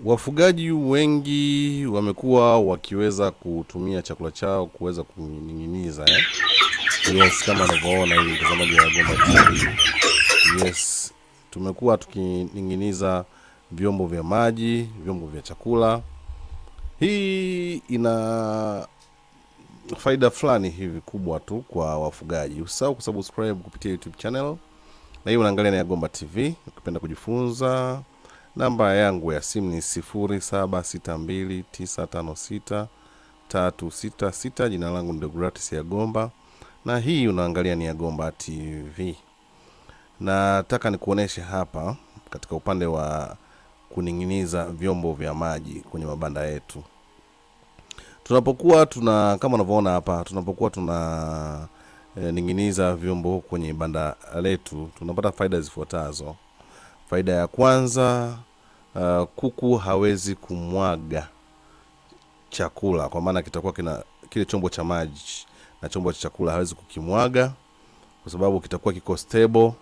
Wafugaji wengi wamekuwa wakiweza kutumia chakula chao kuweza kuning'iniza Yes, kama unavyoona hivi mtazamaji wa Gomba TV. Yes, tumekuwa tukining'iniza vyombo vya maji, vyombo vya chakula. Hii ina faida fulani hivi kubwa tu kwa wafugaji. Usisahau kusubscribe kupitia YouTube channel. Na hii unaangalia ni ya Gomba TV. Ukipenda kujifunza, namba yangu ya simu ni 0762956366. Jina langu ni Deogratis ya Gomba. Na hii unaangalia ni ya Gomba TV. Nataka nikuoneshe hapa katika upande wa kuning'iniza vyombo vya maji kwenye mabanda yetu. Tunapokuwa kama unavyoona hapa, tunapokuwa ning'iniza vyombo kwenye banda letu, tunapata faida zifuatazo. Faida ya kwanza, kuku hawezi kumwaga chakula, kwa maana kitakuwa kile chombo cha maji na chombo cha chakula hawezi kukimwaga kwa sababu kitakuwa kiko stable.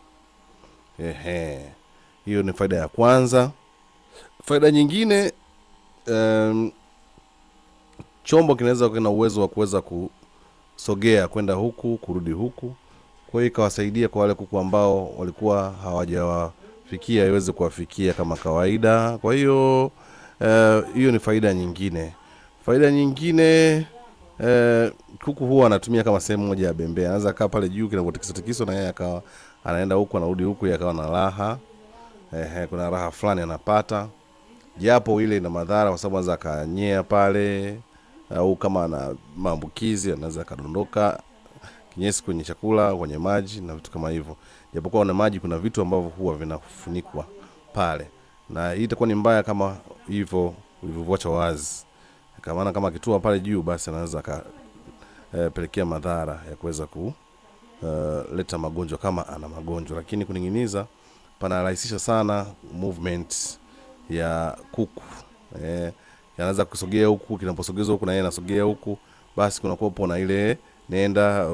Hiyo ni faida ya kwanza. Faida nyingine, chombo kinaweza kuwa na uwezo wa kuweza kusogea kwenda huku kurudi huku. Kwa hiyo ikawasaidia kwa wale kuku ambao walikuwa hawajawafikia iweze kuwafikia kama kawaida. Kwa hiyo hiyo ni faida nyingine. Faida nyingine, kuku huwa anatumia kama sehemu moja ya bembea. Anaweza kaa pale juu kinapotikiswa na yeye akawa anaenda huku anarudi huku, yakawa na raha. Kuna raha fulani anapata. Japo ile ina madhara kwa sababu anaweza kanyea pale, au kama ana maambukizi anaweza kadondoka kinyesi kwenye chakula, kwenye maji na vitu kama hivyo. Japokuwa na maji kuna vitu ambavyo huwa vinafunikwa pale. Na hii itakuwa ni mbaya kama hivyo ulivyoacha wazi. Kama kitua pale juu, basi anaweza pelekea madhara ya kuweza kuleta magonjwa kama ana magonjwa. Lakini kuning'iniza panarahisisha sana movement ya kuku. Anaweza kusogea huku, kinaposogezwa huku na yeye anasogea huku, basi kuna kuwepo na ile nenda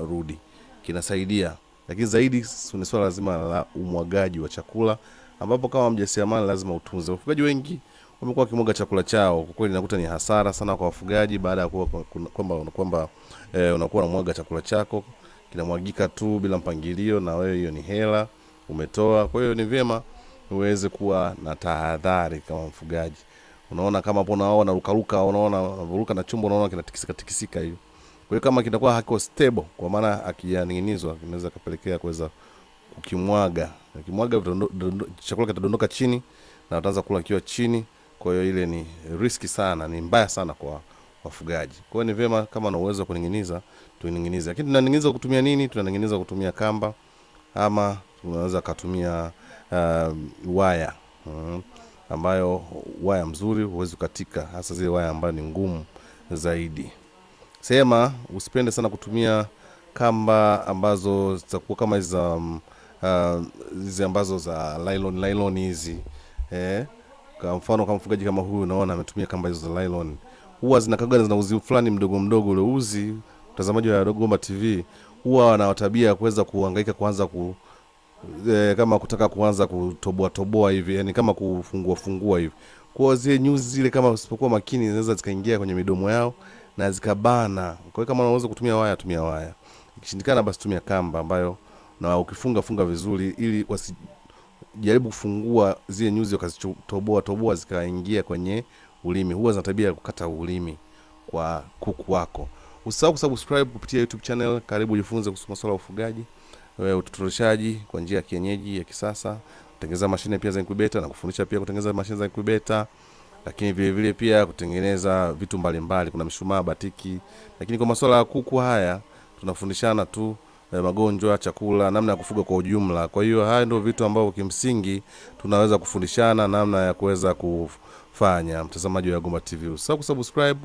rudi. Kinasaidia. Lakini zaidi ni swala lazima la umwagaji wa chakula, ambapo kama mjasiriamali lazima utunze. Wafugaji wengi wamekuwa wakimwaga chakula chao. Kwa kweli nakuta ni hasara sana kwa wafugaji baada ya kwamba unakuwa unamwaga chakula chako kinamwagika tu bila mpangilio, na wewe hiyo ni hela umetoa. Kwa hiyo ni vyema uweze kuwa na tahadhari kama mfugaji. Unaona kama hapo unaona unaruka na chombo, unaona kinatikisika hiyo. Kwa hiyo kama kitakuwa hakiko stable, kwa maana akiyaning'inizwa kinaweza kapelekea kuweza kukimwaga. Ukimwaga chakula kitadondoka chini na utaanza kula kiwa chini. Kwa hiyo ile ni riski sana, ni mbaya sana kwa wafugaji. Kwa hiyo ni vyema kama una uwezo kuning'iniza, tuning'inize. Lakini tunaning'iniza kutumia nini? Tunaning'iniza kutumia kamba, ama tunaweza kutumia waya, ambayo waya mzuri huwezi kukatika, hasa zile waya ambazo ni ngumu zaidi. Sema usipende sana kutumia kamba ambazo zitakuwa kama hizi ambazo za nylon hizi. Kwa mfano kama mfugaji kama huyu unaona ametumia kamba hizo za nylon, huwa zina uzi fulani mdogo. Ule uzi, mtazamaji wa Gomba TV, huwa ana tabia ya kuweza kuhangaika kuanza kama kutaka kuanza kutoboa hivi, yani kama kufungua hivi. Kwa zile nyuzi zile kama usipokuwa makini zinaweza zikaingia kwenye midomo yao na zikabana. Kwa hiyo kama unaweza kutumia waya, tumia waya. Ikishindikana basi tumia kamba, ambayo na ukifunga vizuri ili wasijaribu kufungua zile nyuzi wakazitoboa zikaingia kwenye ulimi. Huwa zina tabia ya kukata ulimi kwa kuku wako. Usisahau kusubscribe kupitia YouTube channel. Karibu jifunze kuhusu masuala ya ufugaji, utotoleshaji kwa njia ya kienyeji ya kisasa, kutengeneza mashine pia za incubator, na kufundisha pia kutengeneza mashine za incubator. Lakini vile vile pia kutengeneza vitu mbalimbali, kuna mishumaa, batiki. Lakini kwa masuala ya kuku haya tunafundishana tu magonjwa, chakula, namna ya kufuga kwa ujumla. Kwa hiyo haya ndio vitu ambavyo kimsingi tunaweza kufundishana namna ya kuweza kufanya. Mtazamaji wa Gomba TV, usisahau kusubscribe,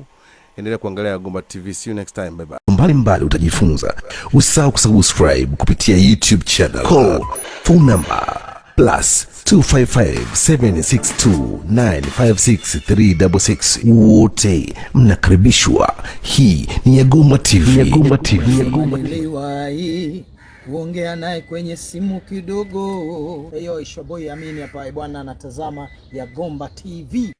endelea kuangalia Gomba TV. See you next time, bye bye. Mbalimbali utajifunza. Usisahau kusubscribe kupitia YouTube channel. Call phone number +25576295636. Wote mnakaribishwa. Hii ni ya Gomba TV. kuongea naye kwenye simu kidogo. Hiyo Ishoboy Amini hapa bwana, anatazama ya Gomba TV.